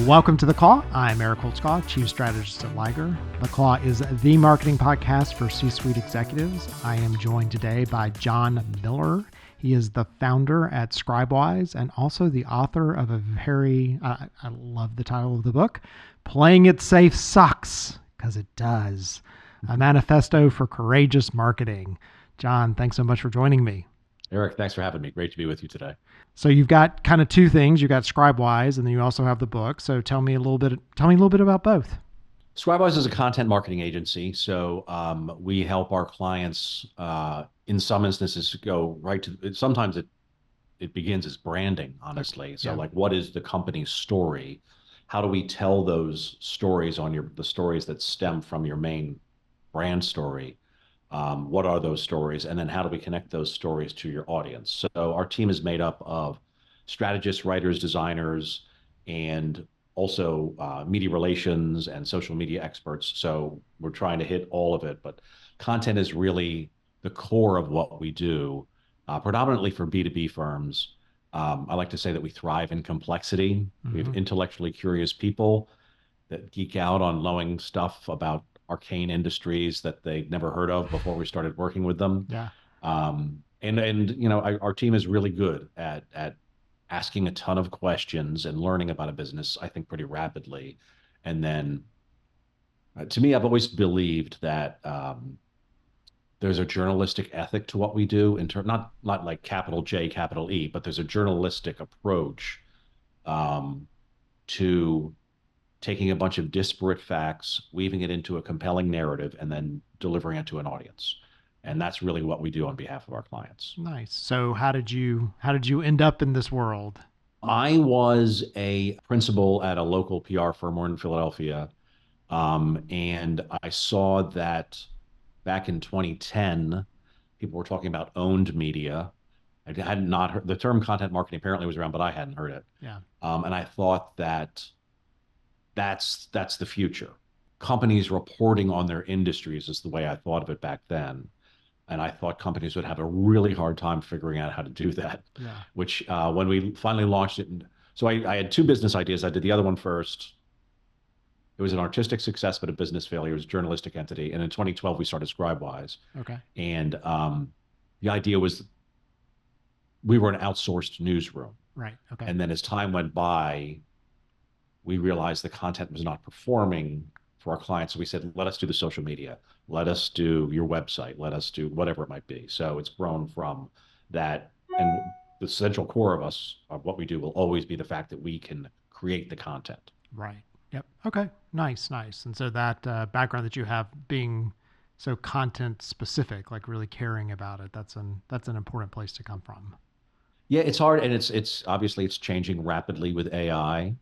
Welcome to The Claw. I'm Eric Holtzclaw, Chief Strategist at Liger. The Claw is the marketing podcast for C-suite executives. I am joined today by John Miller. He is the founder at Scribewise and also the author of a very, I love the title of the book, Playing It Safe Sucks, because it does. A Manifesto for Courageous Marketing. John, thanks so much for joining me. Eric, thanks for having me. Great to be with you today. So you've got kind of two things. You've got Scribewise, and then you also have the book. So tell me a little bit about both. Scribewise is a content marketing agency. So we help our clients, in some instances, go right to. Sometimes it begins as branding, honestly. So like, what is the company's story? How do we tell those stories on the stories that stem from your main brand story? What are those stories? And then how do we connect those stories to your audience? So our team is made up of strategists, writers, designers, and also media relations and social media experts. So we're trying to hit all of it, but content is really the core of what we do, predominantly for B2B firms. I like to say that we thrive in complexity. Mm-hmm. We have intellectually curious people that geek out on knowing stuff about arcane industries that they'd never heard of before we started working with them. Yeah. And you know, our team is really good at asking a ton of questions and learning about a business, I think, pretty rapidly. And then, to me, I've always believed that there's a journalistic ethic to what we do, not like capital J, capital E, but there's a journalistic approach to taking a bunch of disparate facts, weaving it into a compelling narrative, and then delivering it to an audience. And that's really what we do on behalf of our clients. Nice. So how did you end up in this world? I was a principal at a local PR firm in Philadelphia. And I saw that back in 2010, people were talking about owned media. I had not heard the term content marketing apparently was around, but I hadn't heard it. Yeah. And I thought that's the future. Companies reporting on their industries is the way I thought of it back then. And I thought companies would have a really hard time figuring out how to do that, which when we finally launched it. So I had two business ideas. I did the other one first. It was an artistic success, but a business failure. It was a journalistic entity. And in 2012, we started Scribewise. Okay. And the idea was we were an outsourced newsroom. Right. Okay. And then as time went by, we realized the content was not performing for our clients. So we said, let us do the social media. Let us do your website. Let us do whatever it might be. So it's grown from that. And the central core of what we do will always be the fact that we can create the content. Right. Yep. Okay. Nice. And so that background that you have being so content specific, like really caring about it, that's an important place to come from. Yeah, it's hard. And it's obviously it's changing rapidly with AI.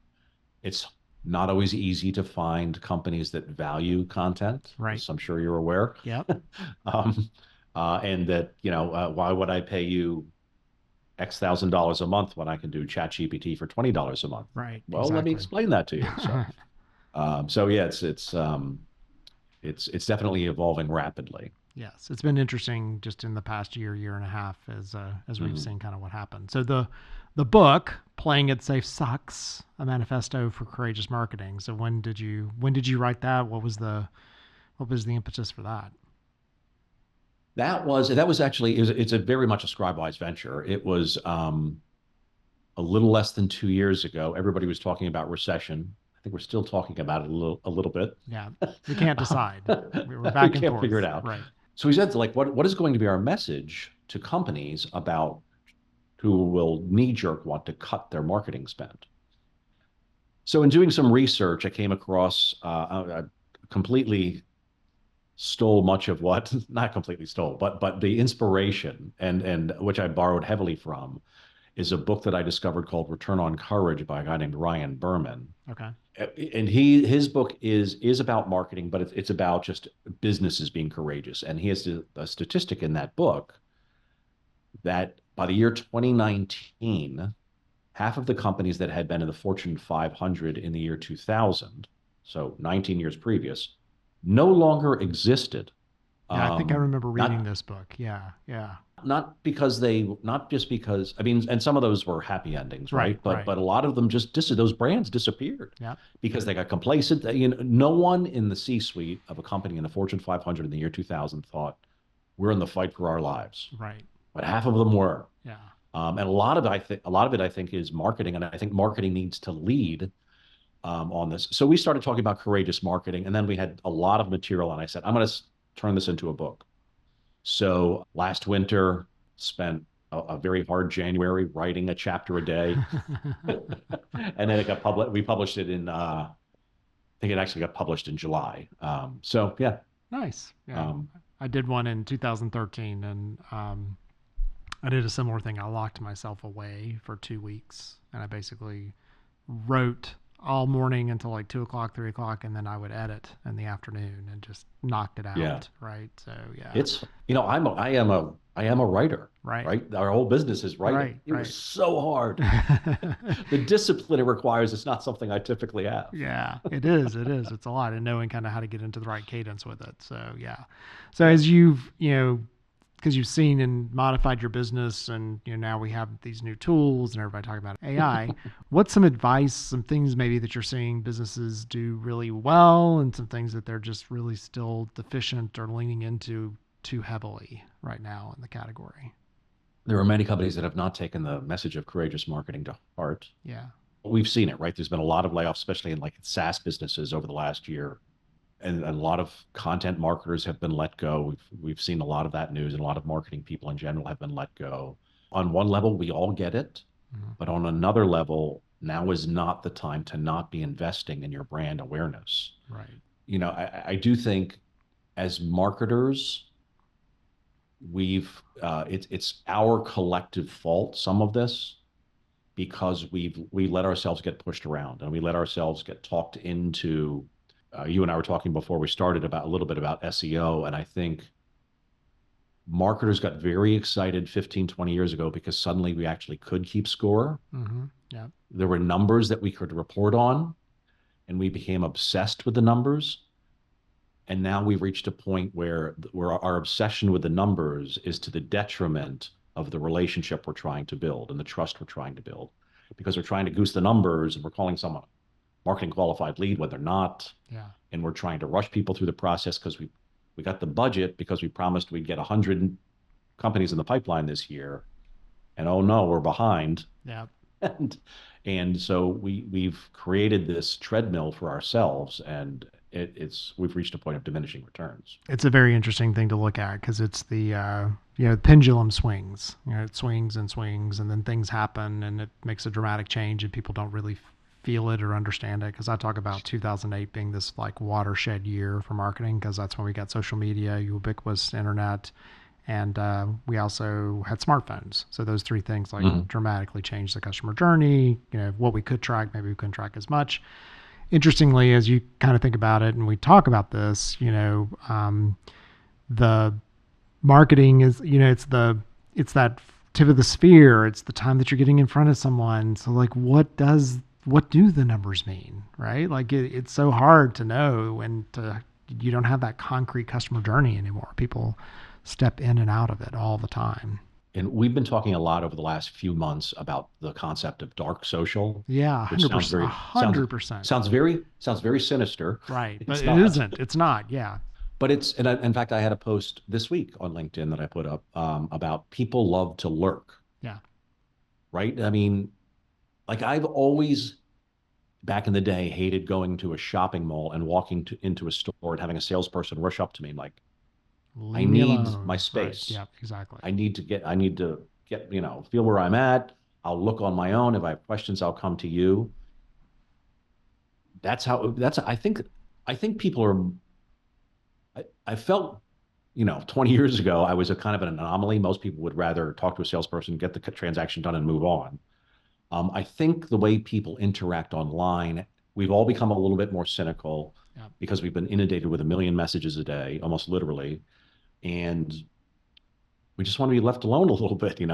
It's not always easy to find companies that value content, right? As I'm sure you're aware. Yep. And that, why would I pay you X $1,000 a month when I can do ChatGPT for $20 a month? Right. Well, exactly. Let me explain that to you. So yeah, it's definitely evolving rapidly. Yes, it's been interesting just in the past year and a half as we've seen kind of what happened. So the book, Playing It Safe Sucks, a Manifesto for Courageous Marketing. So when did you write that? What was the impetus for that? That was actually it's a very much a Scribewise venture. It was a little less than 2 years ago. Everybody was talking about recession. I think we're still talking about it a little bit. Yeah, we can't decide. We're back and forth. We can't figure it out. Right. So we said, like, what is going to be our message to companies about who will knee-jerk want to cut their marketing spend? So in doing some research, I came across, I completely stole much of what, not completely stole, but the inspiration, and which I borrowed heavily from, is a book that I discovered called Return on Courage by a guy named Ryan Berman. Okay. And his book is about marketing, but it's about just businesses being courageous. And he has a statistic in that book that by the year 2019, half of the companies that had been in the Fortune 500 in the year 2000, so 19 years previous, no longer existed Yeah, I think I remember reading Not this book. Yeah, yeah. not just because, I mean, and some of those were happy endings, Right, right? right. But a lot of them just those brands disappeared Yeah, because they got complacent. You know, no one in the C-suite of a company in the Fortune 500 in the year 2000 thought we're in the fight for our lives, right. but half of them were. Yeah. And a lot of it, I think, is marketing, and I think marketing needs to lead on this. So we started talking about courageous marketing, and then we had a lot of material, and I said, I'm going to turn this into a book. So last winter, spent a very hard January writing a chapter a day, and then it got published. We published it in, I think it actually got published in July. So yeah, Nice. Yeah. um, I did one in 2013, and I did a similar thing. I locked myself away for 2 weeks, and I basically wrote all morning until like 2 o'clock, 3 o'clock, and then I would edit in the afternoon and just knocked it yeah. out. Right. So yeah. It's, I am a writer, Right. right? Our whole business is writing. Right. It was Right. so hard. The discipline it requires is not something I typically have. Yeah, it is. It is. It's a lot, and knowing kind of how to get into the right cadence with it. So yeah. So Yeah. as you've because you've seen and modified your business, and now we have these new tools, and everybody talking about AI. What's some advice, some things maybe that you're seeing businesses do really well, and some things that they're just really still deficient or leaning into too heavily right now in the category? There are many companies that have not taken the message of courageous marketing to heart. Yeah. We've seen it, right? There's been a lot of layoffs, especially in like SaaS businesses over the last year. And a lot of content marketers have been let go. We've seen a lot of that news, and a lot of marketing people in general have been let go. On one level, we all get it, Mm-hmm. but on another level, now is not the time to not be investing in your brand awareness. Right. I do think as marketers, it's our collective fault, some of this, because we let ourselves get pushed around, and we let ourselves get talked into. You and I were talking before we started about a little bit about SEO, and I think marketers got very excited 15, 20 years ago because suddenly we actually could keep score. Mm-hmm. Yeah. There were numbers that we could report on, and we became obsessed with the numbers. And now we've reached a point where our obsession with the numbers is to the detriment of the relationship we're trying to build and the trust we're trying to build, because we're trying to goose the numbers, and we're calling someone a marketing qualified lead when they're not, Yeah. and we're trying to rush people through the process because we got the budget because we promised we'd get 100 companies in the pipeline this year, and oh no, we're behind. Yeah. and and so we've created this treadmill for ourselves, and we've reached a point of diminishing returns. It's a very interesting thing to look at because it's the pendulum swings. It swings and swings, and then things happen, and it makes a dramatic change, and people don't really feel it or understand it. Because I talk about 2008 being this like watershed year for marketing, because that's when we got social media, ubiquitous internet, and we also had smartphones. So those three things like Mm-hmm. dramatically changed the customer journey. What we could track, maybe we couldn't track as much. Interestingly, as you kind of think about it, and we talk about this, the marketing is, it's that tip of the spear. It's the time that you're getting in front of someone. So like, what do the numbers mean, right? Like it's so hard to know, and you don't have that concrete customer journey anymore. People step in and out of it all the time. And we've been talking a lot over the last few months about the concept of dark social, Yeah, which 100%, 100%. sounds very sinister. Right, but It's it not. isn't. It's not. Yeah, But in fact, I had a post this week on LinkedIn that I put up about people love to lurk, yeah, right? I mean, like I've always back in the day hated going to a shopping mall and walking into a store and having a salesperson rush up to me like, I leave me need my alone. Right. space. Yeah, exactly. I need to get, feel where I'm at. I'll look on my own. If I have questions, I'll come to you. I think people are, I felt, 20 years ago, I was a kind of an anomaly. Most people would rather talk to a salesperson, get the transaction done, and move on. I think the way people interact online, we've all become a little bit more cynical Yeah. because we've been inundated with a million messages a day, almost literally, and we just want to be left alone a little bit, and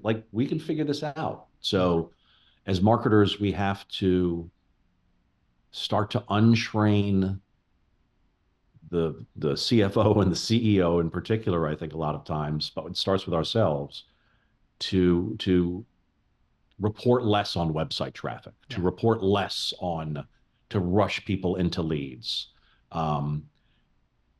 like we can figure this out. Yeah. So, as marketers, we have to start to untrain the CFO and the CEO in particular, I think a lot of times, but it starts with ourselves to report less on website traffic, to Yeah. report less on to rush people into leads. Um,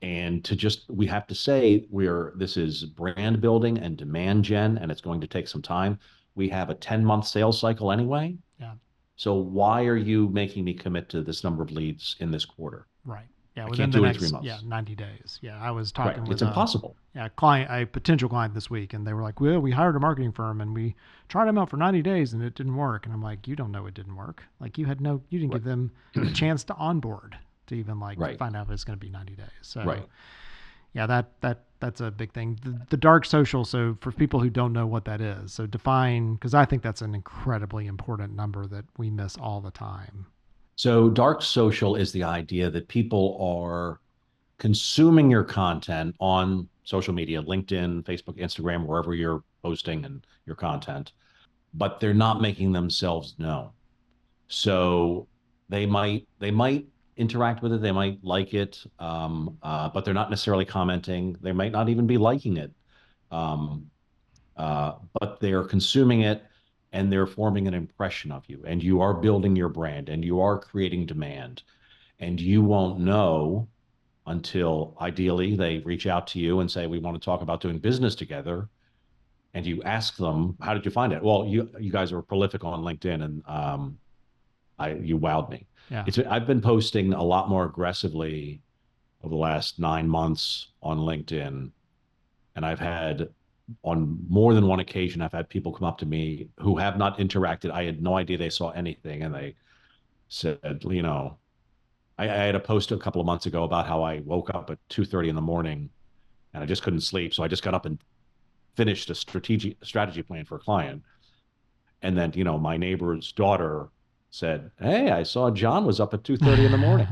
and to just we have to say we're this is brand building and demand gen, and it's going to take some time. We have a 10-month sales cycle anyway. Yeah. So why are you making me commit to this number of leads in this quarter? Right. Yeah. I Within can't the do it in three next, months. 90 days. Yeah. I was Right. talking with It's impossible. yeah, client, a potential client this week, and they were like, well, we hired a marketing firm and we tried them out for 90 days and it didn't work. And I'm like, you don't know it didn't work. Like you didn't Right. give them a chance to onboard to even like Right. find out if it's going to be 90 days. So Right. yeah, that's a big thing. The dark social. So for people who don't know what that is, so define, because I think that's an incredibly important number that we miss all the time. So dark social is the idea that people are consuming your content on social media, LinkedIn, Facebook, Instagram, wherever you're posting and your content, but they're not making themselves known. So they might interact with it, they might like it, but they're not necessarily commenting. They might not even be liking it, um, but they are consuming it and they're forming an impression of you. And you are building your brand and you are creating demand. And you won't know until ideally they reach out to you and say, we want to talk about doing business together. And you ask them, how did you find it? Well, you guys are prolific on LinkedIn, and you wowed me. Yeah. I've been posting a lot more aggressively over the last 9 months on LinkedIn, and I've had on more than one occasion I've had people come up to me who have not interacted. I had no idea they saw anything, and they said, I had a post a couple of months ago about how I woke up at 2:30 in the morning and I just couldn't sleep, so I just got up and finished a strategy plan for a client. And then, my neighbor's daughter said, "Hey, I saw John was up at 2:30 in the morning."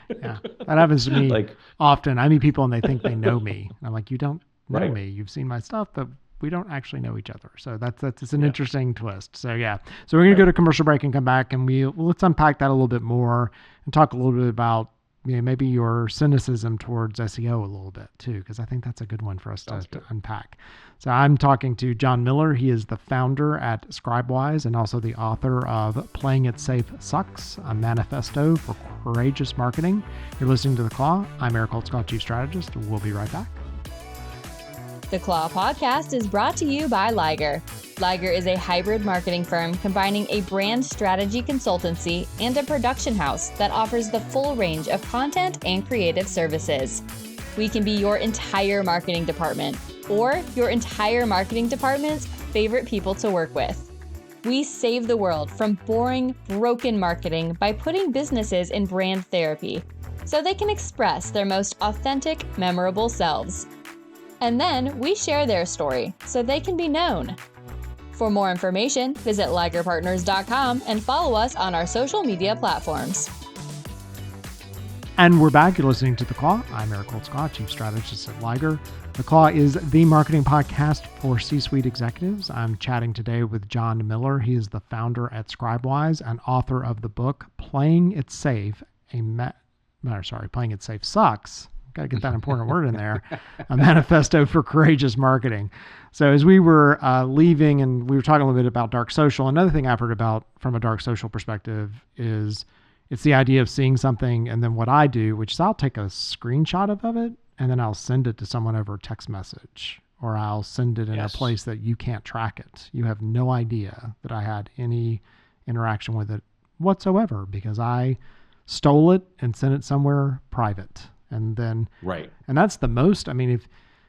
Yeah, that happens to me Like, often. I meet people and they think they know me. I'm like, you don't know right. me. You've seen my stuff, but we don't actually know each other. So that's it's an Yeah. interesting twist. So yeah, so we're gonna go Right. to commercial break and come back and let's unpack that a little bit more and talk a little bit about maybe your cynicism towards SEO a little bit too, because I think that's a good one for us Sounds to good. unpack. So I'm talking to John Miller. He is the founder at Scribewise and also the author of Playing It Safe Sucks, a manifesto for courageous marketing. You're listening to The Claw. I'm Eric Holtzclaw, Chief Strategist. We'll be right back. The Claw podcast is brought to you by Liger. Liger is a hybrid marketing firm combining a brand strategy consultancy and a production house that offers the full range of content and creative services. We can be your entire marketing department or your entire marketing department's favorite people to work with. We save the world from boring, broken marketing by putting businesses in brand therapy so they can express their most authentic, memorable selves. And then we share their story so they can be known. For more information, visit ligerpartners.com and follow us on our social media platforms. And we're back. You're listening to The Claw. I'm Eric Holtzclaw, Chief Strategist at Liger. The Claw is the marketing podcast for C-suite executives. I'm chatting today with John Miller. He is the founder at Scribewise and author of the book Playing It Safe. Playing It Safe Sucks. Got to get that important word in there. A manifesto for courageous marketing. So as we were leaving and we were talking a little bit about dark social, another thing I've heard about from a dark social perspective is it's the idea of seeing something, and then what I do, which is I'll take a screenshot of it, and then I'll send it to someone over text message, or I'll send it in a Yes. place that you can't track it. You have no idea that I had any interaction with it whatsoever because I stole it and sent it somewhere private. Right. And that's the most, I mean, if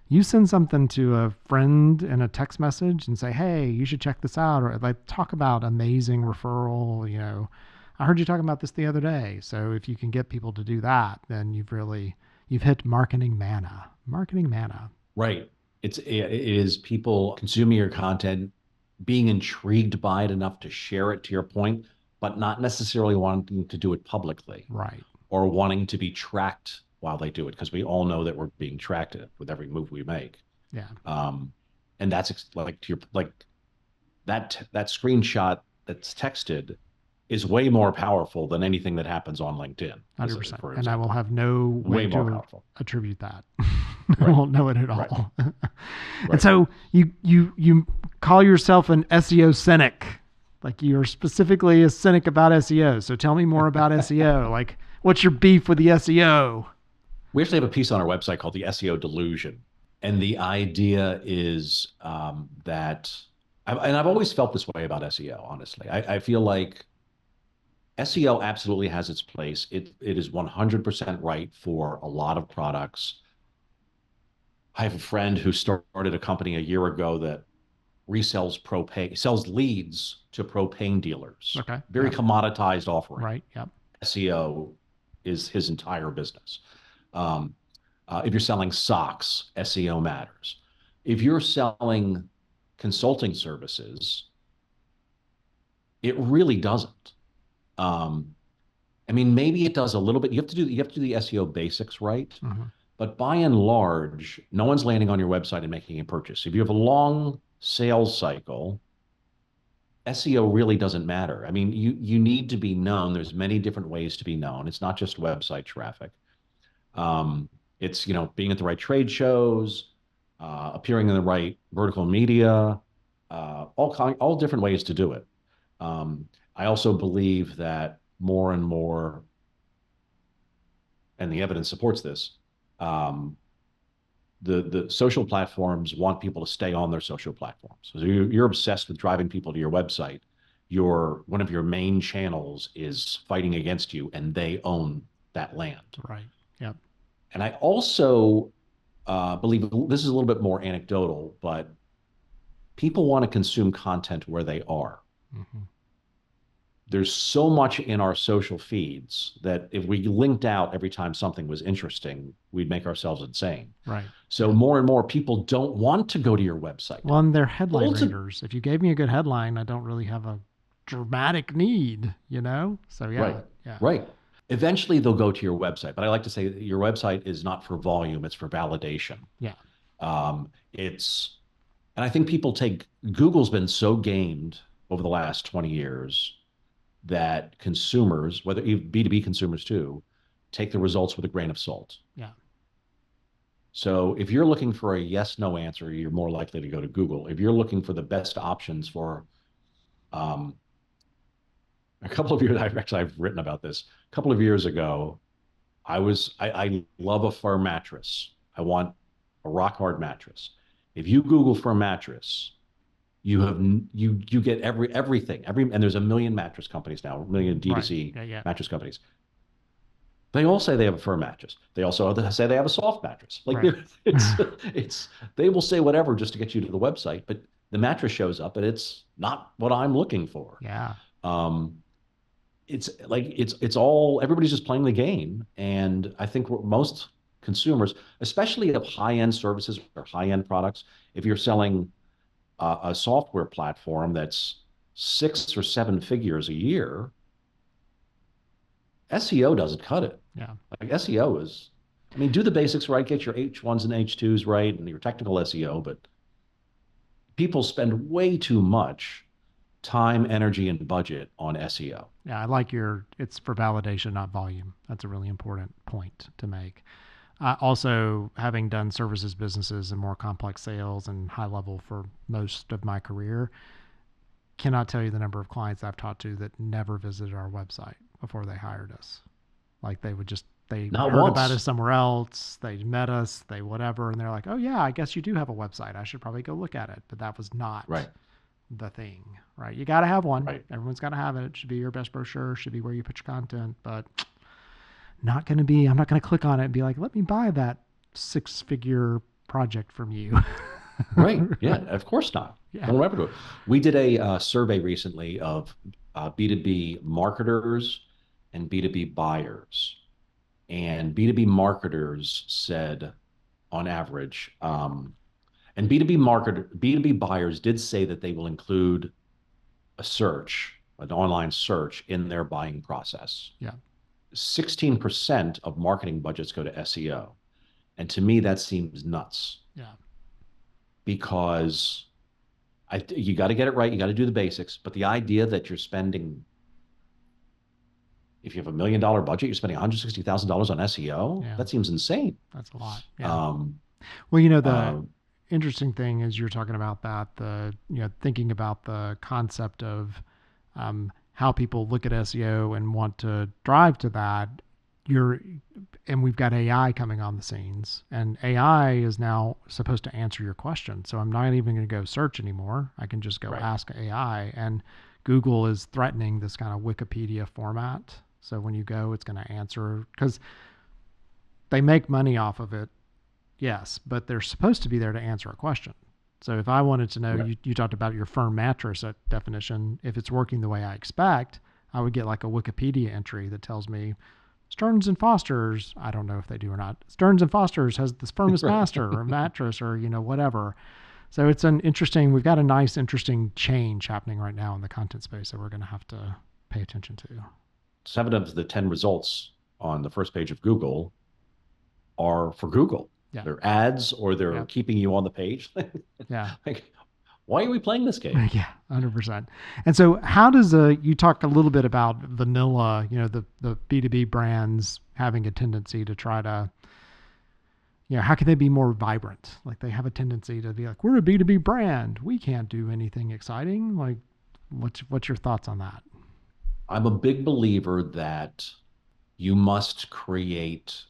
you send something to a friend in a text message and say, hey, you should check this out, or like talk about amazing referral, I heard you talking about this the other day. So if you can get people to do that, then you've hit marketing manna. Marketing manna. Right. It is people consuming your content, being intrigued by it enough to share it, to your point, but not necessarily wanting to do it publicly Right. or wanting to be tracked while they do it, because we all know that we're being tracked with every move we make. Yeah. And that's like that screenshot that's texted is way more powerful than anything that happens on LinkedIn. 100%. For And I will example. have no way Way more to powerful. attribute that. I Right. won't know it at Right. all. And Right. so you call yourself an SEO cynic. Like you're specifically a cynic about SEO. So tell me more about SEO. Like what's your beef with the SEO? We actually have a piece on our website called the SEO delusion. And the idea is that, and I've always felt this way about SEO, honestly. I feel like SEO absolutely has its place. It is 100% right for a lot of products. I have a friend who started a company a year ago that resells propane, sells leads to propane dealers. Okay. Very Yep. commoditized offering. Right. Yep. SEO is his entire business. Um, if you're selling socks, SEO matters. If you're selling consulting services, it really doesn't. Um, I mean, maybe it does a little bit. You have to do the SEO basics right. Mm-hmm. But by and large, no one's landing on your website and making a purchase. If you have a long sales cycle, SEO really doesn't matter. I mean, you need to be known. There's many different ways to be known. It's not just website traffic. Um, it's being at the right trade shows, appearing in the right vertical media, all different ways to do it. I also believe that more and more, and the evidence supports this. Um, the social platforms want people to stay on their social platforms. So you're obsessed with driving people to your website. One of your main channels is fighting against you, and they own that land. Right. Yep. And I also believe this is a little bit more anecdotal, but people want to consume content where they are. Mm-hmm. There's so much in our social feeds that if we linked out every time something was interesting, we'd make ourselves insane. Right. So more and more people don't want to go to your website. Well, and they're headline readers. If you gave me a good headline, I don't really have a dramatic need, So yeah. Right. Yeah. Right. Eventually they'll go to your website, but I like to say that your website is not for volume, it's for validation. Yeah. And I think Google's been so gamed over the last 20 years that consumers, whether B2B consumers too, take the results with a grain of salt. Yeah. So if you're looking for a yes, no answer, you're more likely to go to Google. If you're looking for the best options for a couple of years, I've written about this. A couple of years ago, I love a firm mattress. I want a rock hard mattress. If you Google firm mattress, you get everything. And there's a million mattress companies now, a million D2C mattress companies. They all say they have a firm mattress. They also say they have a soft mattress. Like they will say whatever just to get you to the website, but the mattress shows up and it's not what I'm looking for. Yeah. It's all, everybody's just playing the game. And I think most consumers, especially of high-end services or high-end products, if you're selling a software platform that's 6 or 7 figures a year, SEO doesn't cut it. Yeah. Like SEO is, do the basics right, get your H1s and H2s right, and your technical SEO, but people spend way too much time, energy, and budget on SEO. Yeah, I like it's for validation, not volume. That's a really important point to make. Also, having done services businesses and more complex sales and high level for most of my career, cannot tell you the number of clients I've talked to that never visited our website before they hired us. Like they Not heard once. about us somewhere else, they met us, they whatever, and they're like, oh yeah, I guess you do have a website. I should probably go look at it. But that was not the thing, right? You got to have one. Right. Everyone's got to have it. It should be your best brochure, should be where you put your content, but I'm not going to click on it and be like, let me buy that 6-figure project from you. Right. Yeah, of course not. Yeah. Don't ever do it. We did a survey recently of B2B marketers and B2B buyers. And B2B marketers said, on average, and B2B buyers did say that they will include an online search in their buying process. Yeah. 16% of marketing budgets go to SEO. And to me, that seems nuts. Yeah. Because you got to get it right. You got to do the basics. But the idea that you're spending if you have $1 million budget, you're spending $160,000 on SEO. Yeah. That seems insane. That's a lot. Yeah. Well, the interesting thing is you're talking about that, thinking about the concept of how people look at SEO and want to drive to that. And we've got AI coming on the scenes, and AI is now supposed to answer your question. So I'm not even going to go search anymore. I can just go ask AI, and Google is threatening this kind of Wikipedia format. So when you go, it's going to answer, because they make money off of it. Yes, but they're supposed to be there to answer a question. So if I wanted to know, you talked about your firm mattress definition. If it's working the way I expect, I would get like a Wikipedia entry that tells me Stearns and Foster's, I don't know if they do or not, Stearns and Foster's has the firmest master or mattress or, whatever. So it's we've got a nice, interesting change happening right now in the content space that we're going to have to pay attention to. 7 of the 10 results on the first page of Google are for Google. Yeah. They're ads, or they're keeping you on the page. Yeah. Like, why are we playing this game? Yeah, 100%. And so how does you talk a little bit about vanilla, the B2B brands having a tendency to try to, how can they be more vibrant? Like they have a tendency to be like, we're a B2B brand. We can't do anything exciting. Like what's your thoughts on that? I'm a big believer that you must create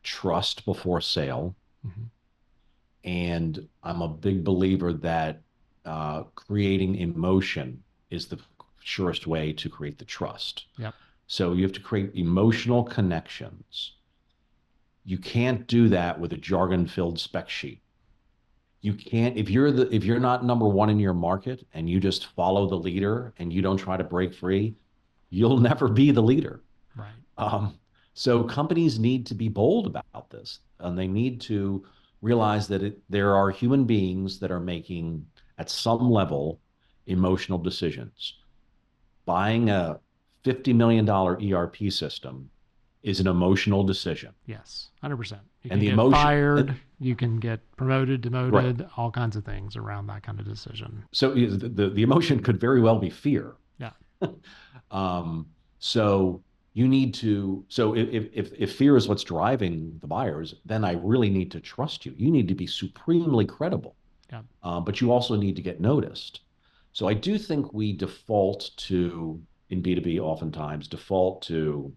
trust before sale. Mm-hmm. And I'm a big believer that creating emotion is the surest way to create the trust. Yep. So you have to create emotional connections. You can't do that with a jargon-filled spec sheet. You can't, if you're not number one in your market and you just follow the leader and you don't try to break free, you'll never be the leader. Right. So companies need to be bold about this, and they need to realize that there are human beings that are making, at some level, emotional decisions. Buying a $50 million ERP system is an emotional decision. Yes, 100%. You can get fired, you can get promoted, demoted, all kinds of things around that kind of decision. So the emotion could very well be fear. Yeah. So you need to, so if fear is what's driving the buyers, then I really need to trust you. You need to be supremely credible. Yeah. But you also need to get noticed. So I do think we default to, in B2B oftentimes, default to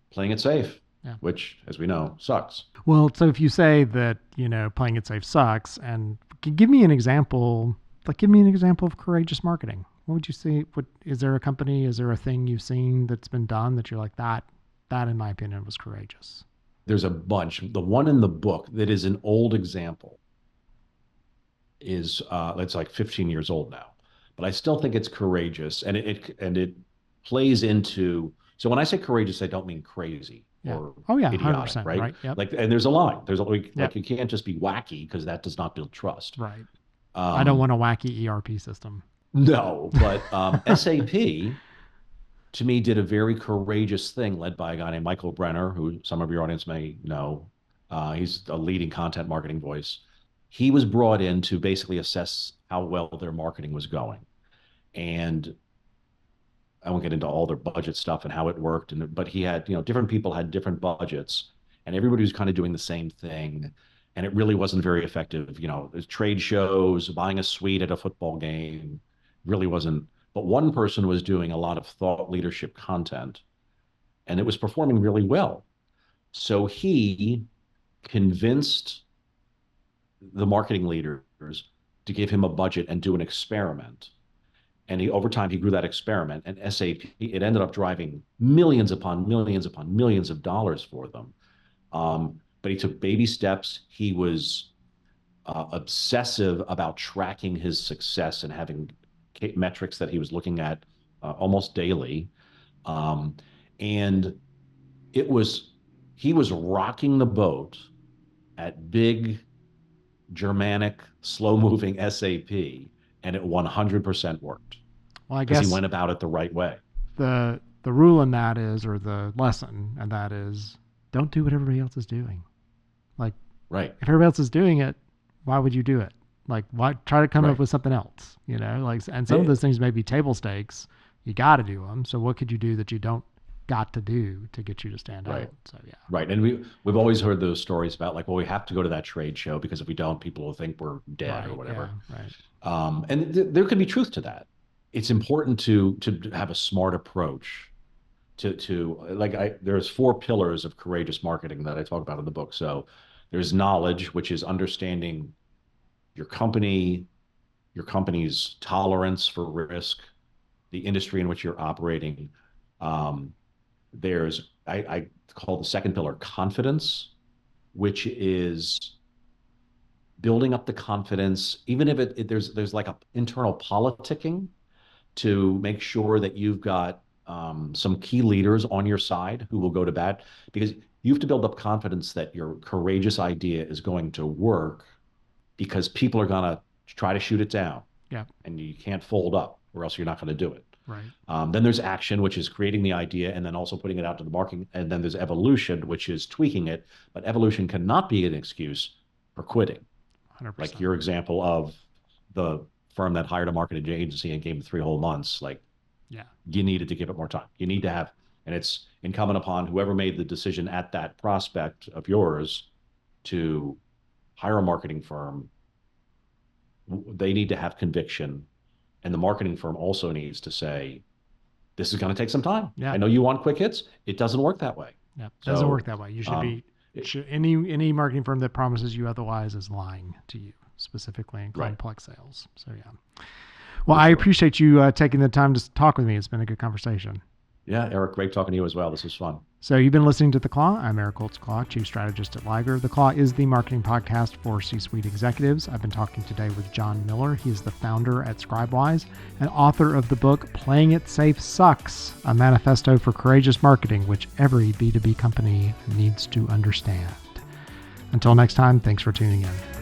playing it safe, which, as we know, sucks. Well, so if you say that, playing it safe sucks, and give me an example of courageous marketing. What would you say? Is there a company, is there a thing you've seen that's been done that you're like, that in my opinion was courageous? There's a bunch. The one in the book that is an old example is, it's like 15 years old now, but I still think it's courageous, and it plays into, so when I say courageous, I don't mean crazy or idiotic, 100%, right? Yep. Like, and there's a line. Like you can't just be wacky, because that does not build trust. Right. I don't want a wacky ERP system. No, but SAP, to me, did a very courageous thing led by a guy named Michael Brenner, who some of your audience may know. He's a leading content marketing voice. He was brought in to basically assess how well their marketing was going. And I won't get into all their budget stuff and how it worked, but he had, different people had different budgets, and everybody was kind of doing the same thing. And it really wasn't very effective. Trade shows, buying a suite at a football game, really wasn't. But one person was doing a lot of thought leadership content, and it was performing really well. So he convinced the marketing leaders to give him a budget and do an experiment. And over time, he grew that experiment, and SAP, it ended up driving millions upon millions upon millions of dollars for them. But he took baby steps. He was obsessive about tracking his success and having metrics that he was looking at almost daily. And he was rocking the boat at big, Germanic, slow-moving SAP, and it 100% worked. Well, I guess he went about it the right way. The rule in that is, or the lesson, and that is, don't do what everybody else is doing. Like, right. If everybody else is doing it, why would you do it? Like, why try to come up with something else? And some of those things may be table stakes. You got to do them. So what could you do that you don't got to do to get you to stand Right. out. So yeah. Right. And we've always heard those stories about like, well, we have to go to that trade show because if we don't, people will think we're dead or Right. whatever. Yeah. Right. And there could be truth to that. It's important to have a smart approach to like there's 4 pillars of courageous marketing that I talk about in the book. So there's knowledge, which is understanding your company, your company's tolerance for risk, the industry in which you're operating. There's I call the second pillar confidence, which is building up the confidence, even if there's like a internal politicking to make sure that you've got some key leaders on your side who will go to bat, because you have to build up confidence that your courageous idea is going to work, because people are going to try to shoot it down. Yeah. And you can't fold up or else you're not going to do it. Right. Then there's action, which is creating the idea and then also putting it out to the market. And then there's evolution, which is tweaking it. But evolution cannot be an excuse for quitting. 100%. Like your example of the firm that hired a marketing agency and gave them 3 whole months. Like, yeah, you needed to give it more time. You need to have, and it's incumbent upon whoever made the decision at that prospect of yours to hire a marketing firm. They need to have conviction. And the marketing firm also needs to say, this is going to take some time. Yeah. I know you want quick hits. It doesn't work that way. Yeah, it doesn't work that way. You should any marketing firm that promises you otherwise is lying to you, specifically in complex sales. So yeah. Well, I appreciate you taking the time to talk with me. It's been a good conversation. Yeah, Eric, great talking to you as well. This was fun. So you've been listening to The Claw. I'm Eric Holtz-Claw, Chief Strategist at Liger. The Claw is the marketing podcast for C-suite executives. I've been talking today with John Miller. He is the founder at Scribewise and author of the book, Playing It Safe Sucks, a manifesto for courageous marketing, which every B2B company needs to understand. Until next time, thanks for tuning in.